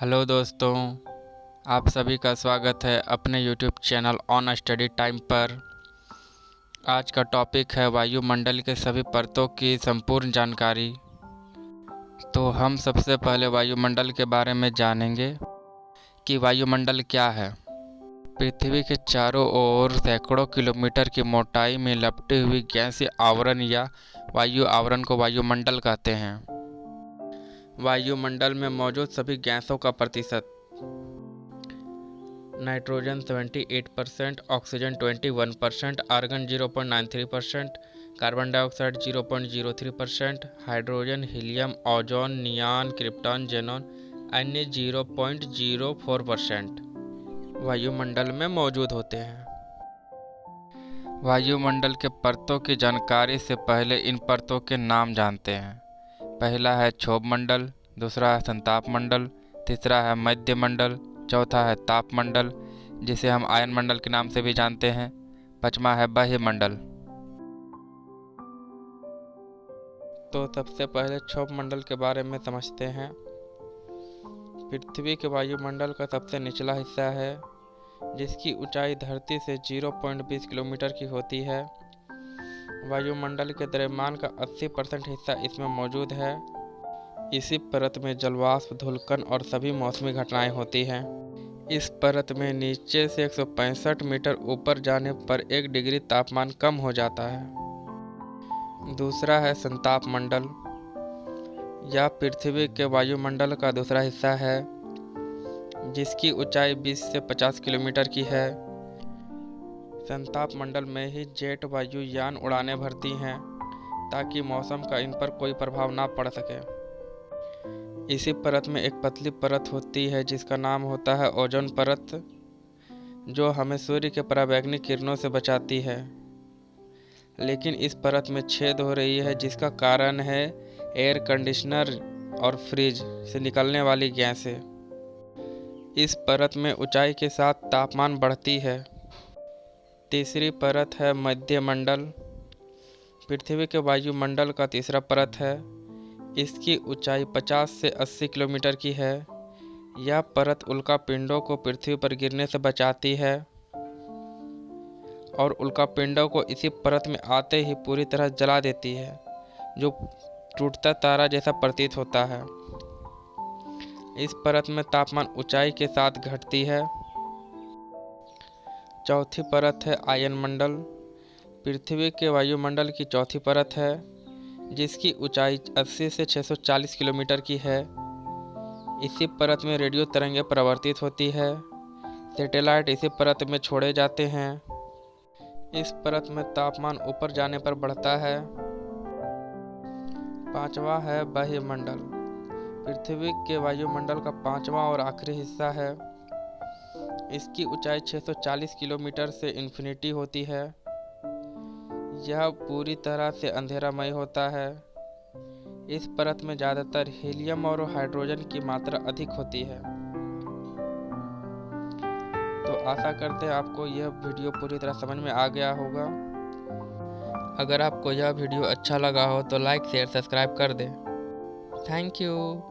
Hello दोस्तों, आप सभी का स्वागत है अपने YouTube channel on study time पर। आज का टॉपिक है वायुमंडल के सभी परतों की संपूर्ण जानकारी। तो हम सबसे पहले वायुमंडल के बारे में जानेंगे कि वायुमंडल क्या है। पृथ्वी के चारों ओर सैकड़ों किलोमीटर की मोटाई में लपटी हुई गैसीय आवरण या वायु आवरण को वायुमंडल कहते हैं। वायुमंडल में मौजूद सभी गैसों का प्रतिशत: nitrogen 78%, oxygen 21%, argon 0.93%, carbon dioxide 0.03%, hydrogen, helium, ozone, neon, krypton, xenon अन्य 0.04% वायुमंडल में मौजूद होते हैं। वायुमंडल के परतों की जानकारी से पहले इन परतों के नाम जानते हैं। पहला है क्षोभ मंडल, दूसरा है संताप मंडल, तीसरा है मध्य मंडल, चौथा है ताप मंडल जिसे हम आयन मंडल के नाम से भी जानते हैं, पांचवा है बाह्य मंडल। तो सबसे पहले क्षोभ मंडल के बारे में समझते हैं। पृथ्वी के वायुमंडल का सबसे निचला हिस्सा है जिसकी ऊंचाई धरती से 0.20 किलोमीटर की होती है। वायुमंडल के द्रव्यमान का 80% हिस्सा इसमें मौजूद है। इसी परत में जलवाष्प, धूलकण और सभी मौसमी घटनाएं होती हैं। इस परत में नीचे से 165 मीटर ऊपर जाने पर 1 डिग्री तापमान कम हो जाता है। दूसरा है संताप मंडल। यह पृथ्वी के वायुमंडल का दूसरा हिस्सा है जिसकी ऊंचाई 20 से 50 किलोमीटर की है। संताप मंडल में ही जेट वायुयान उड़ानें भरती हैं ताकि मौसम का इन पर कोई प्रभाव ना पड़ सके। इसी परत में एक पतली परत होती है जिसका नाम होता है ओजोन परत, जो हमें सूर्य के पराबैंगनी किरणों से बचाती है। लेकिन इस परत में छेद हो रही है जिसका कारण है एयर कंडीशनर और फ्रिज से निकलने वाली गैसें। इस परत में ऊंचाई के साथ तापमान बढ़ती है। तीसरी परत है मध्य मंडल। पृथ्वी के वायुमंडल का तीसरा परत है। इसकी ऊंचाई 50 से 80 किलोमीटर की है। यह परत उल्कापिंडों को पृथ्वी पर गिरने से बचाती है और उल्कापिंडों को इसी परत में आते ही पूरी तरह जला देती है, जो टूटता तारा जैसा प्रतीत होता है। इस परत में तापमान ऊंचाई के साथ घटती है। चौथी परत है आयन मंडल। पृथ्वी के वायुमंडल की चौथी परत है जिसकी ऊंचाई 80 से 640 किलोमीटर की है। इसी परत में रेडियो तरंगें प्रवर्तित होती है। सैटेलाइट इसी परत में छोड़े जाते हैं। इस परत में तापमान ऊपर जाने पर बढ़ता है। पांचवा है बाह्य मंडल। पृथ्वी के वायुमंडल का पांचवा और आखिरी हिस्सा है। इसकी ऊंचाई 640 किलोमीटर से इन्फिनिटी होती है। यह पूरी तरह से अंधेरामय होता है। इस परत में ज़्यादातर हीलियम और हाइड्रोजन की मात्रा अधिक होती है। तो आशा करते हैं आपको यह वीडियो पूरी तरह समझ में आ गया होगा। अगर आपको यह वीडियो अच्छा लगा हो तो लाइक, शेयर, सब्सक्राइब कर दें। Thank you.